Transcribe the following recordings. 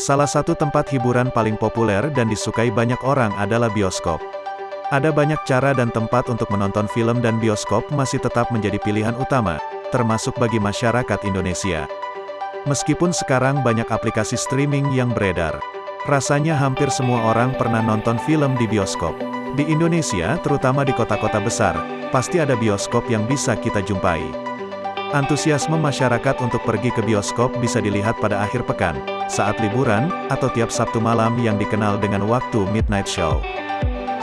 Salah satu tempat hiburan paling populer dan disukai banyak orang adalah bioskop. Ada banyak cara dan tempat untuk menonton film dan bioskop masih tetap menjadi pilihan utama, termasuk bagi masyarakat Indonesia. Meskipun sekarang banyak aplikasi streaming yang beredar, rasanya hampir semua orang pernah nonton film di bioskop. Di Indonesia, terutama di kota-kota besar, pasti ada bioskop yang bisa kita jumpai. Antusiasme masyarakat untuk pergi ke bioskop bisa dilihat pada akhir pekan, saat liburan, atau tiap Sabtu malam yang dikenal dengan waktu Midnight Show.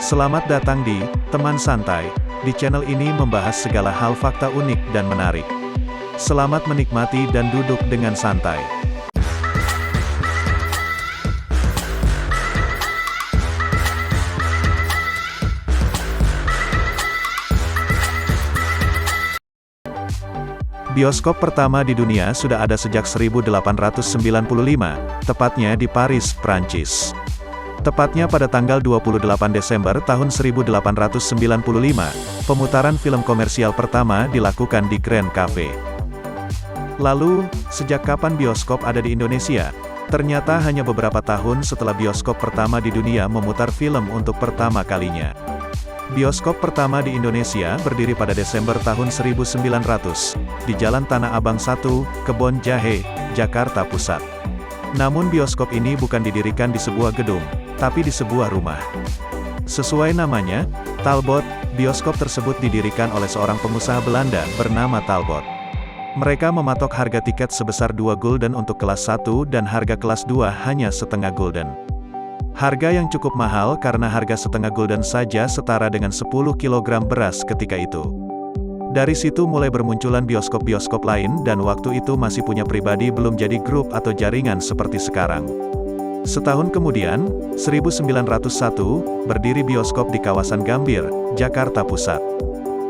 Selamat datang di Teman Santai. Di channel ini membahas segala hal fakta unik dan menarik. Selamat menikmati dan duduk dengan santai. Bioskop pertama di dunia sudah ada sejak 1895, tepatnya di Paris, Prancis. Tepatnya pada tanggal 28 Desember tahun 1895, pemutaran film komersial pertama dilakukan di Grand Cafe. Lalu, sejak kapan bioskop ada di Indonesia? Ternyata hanya beberapa tahun setelah bioskop pertama di dunia memutar film untuk pertama kalinya. Bioskop pertama di Indonesia berdiri pada Desember tahun 1900, di Jalan Tanah Abang 1, Kebon Jahe, Jakarta Pusat. Namun bioskop ini bukan didirikan di sebuah gedung, tapi di sebuah rumah. Sesuai namanya, Talbot, bioskop tersebut didirikan oleh seorang pengusaha Belanda bernama Talbot. Mereka mematok harga tiket sebesar 2 gulden untuk kelas 1 dan harga kelas 2 hanya setengah gulden. Harga yang cukup mahal karena harga setengah gulden saja setara dengan 10 kg beras ketika itu. Dari situ mulai bermunculan bioskop-bioskop lain dan waktu itu masih punya pribadi, belum jadi grup atau jaringan seperti sekarang. Setahun kemudian, 1901, berdiri bioskop di kawasan Gambir, Jakarta Pusat.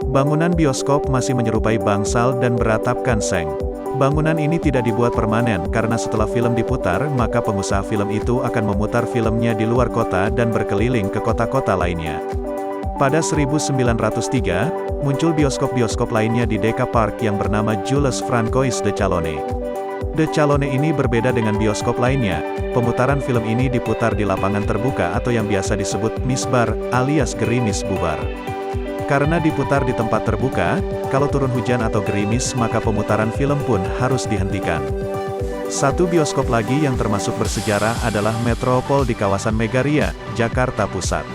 Bangunan bioskop masih menyerupai bangsal dan beratapkan seng. Bangunan ini tidak dibuat permanen karena setelah film diputar, maka pengusaha film itu akan memutar filmnya di luar kota dan berkeliling ke kota-kota lainnya. Pada 1903, muncul bioskop-bioskop lainnya di Deka Park yang bernama Jules Francois de Calonne. De Calonne ini berbeda dengan bioskop lainnya. Pemutaran film ini diputar di lapangan terbuka atau yang biasa disebut misbar, alias gerimis bubar. Karena diputar di tempat terbuka, kalau turun hujan atau gerimis maka pemutaran film pun harus dihentikan. Satu bioskop lagi yang termasuk bersejarah adalah Metropol di kawasan Megaria, Jakarta Pusat.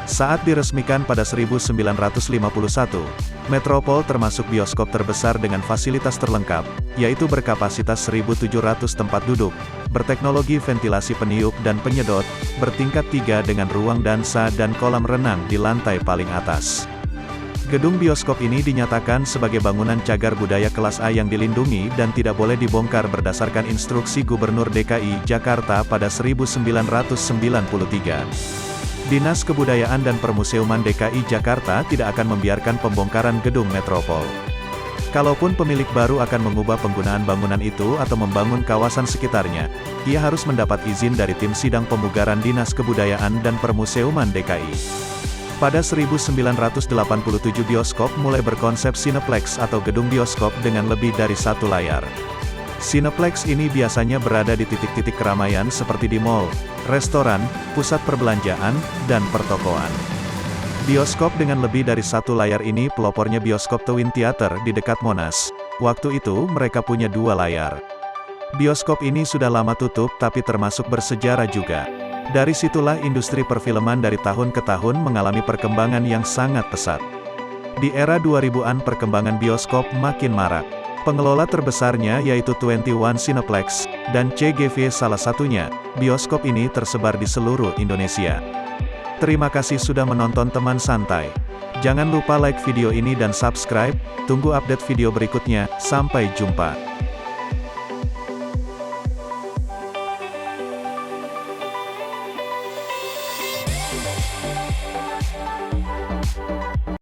Saat diresmikan pada 1951, Metropol termasuk bioskop terbesar dengan fasilitas terlengkap, yaitu berkapasitas 1.700 tempat duduk, berteknologi ventilasi peniup dan penyedot, bertingkat 3 dengan ruang dansa dan kolam renang di lantai paling atas. Gedung bioskop ini dinyatakan sebagai bangunan cagar budaya kelas A yang dilindungi dan tidak boleh dibongkar berdasarkan instruksi Gubernur DKI Jakarta pada 1993. Dinas Kebudayaan dan Permuseuman DKI Jakarta tidak akan membiarkan pembongkaran gedung Metropol. Kalaupun pemilik baru akan mengubah penggunaan bangunan itu atau membangun kawasan sekitarnya, ia harus mendapat izin dari tim sidang pemugaran Dinas Kebudayaan dan Permuseuman DKI. Pada 1987 bioskop mulai berkonsep Cineplex atau gedung bioskop dengan lebih dari satu layar. Cineplex ini biasanya berada di titik-titik keramaian seperti di mal, restoran, pusat perbelanjaan, dan pertokoan. Bioskop dengan lebih dari satu layar ini pelopornya bioskop Twin Theater di dekat Monas. Waktu itu mereka punya 2 layar. Bioskop ini sudah lama tutup tapi termasuk bersejarah juga. Dari situlah industri perfilman dari tahun ke tahun mengalami perkembangan yang sangat pesat. Di era 2000-an perkembangan bioskop makin marak. Pengelola terbesarnya yaitu 21 Cineplex, dan CGV salah satunya. Bioskop ini tersebar di seluruh Indonesia. Terima kasih sudah menonton Teman Santai. Jangan lupa like video ini dan subscribe, tunggu update video berikutnya, sampai jumpa.